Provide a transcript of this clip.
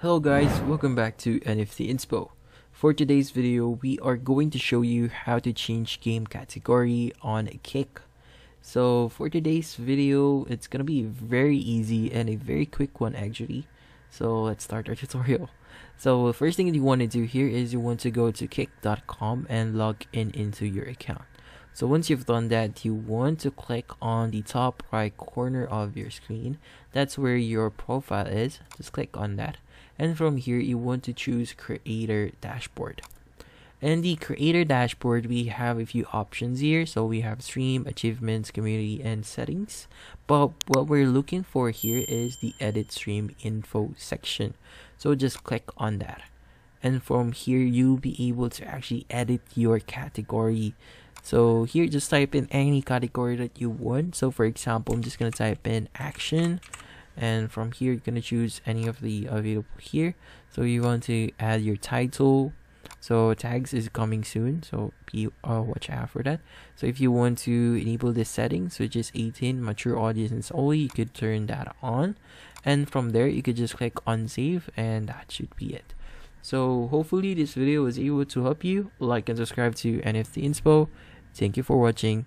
Hello guys, welcome back to NFT Inspo. For today's video, we are going to show you how to change game category on Kick. So for today's video, it's gonna be very easy and a very quick one actually. So let's start our tutorial. So the first thing that you want to do here is you want to go to kick.com and log in into your account. So once you've done that, you want to click on the top right corner of your screen. That's where your profile is. Just click on that. And from here, you want to choose Creator Dashboard. In the Creator Dashboard, we have a few options here. So we have Stream, Achievements, Community, and Settings. But what we're looking for here is the Edit Stream Info section. So just click on that. And from here, you'll be able to actually edit your category. So here, just type in any category that you want. So for example, I'm just going to type in action. And from here, you're going to choose any of the available here. So you want to add your title. So tags is coming soon. So watch out for that. So if you want to enable this setting, so just 18 mature audience only, you could turn that on. And from there, you could just click on save and that should be it. So hopefully this video was able to help you. Like and subscribe to NFT Inspo. Thank you for watching.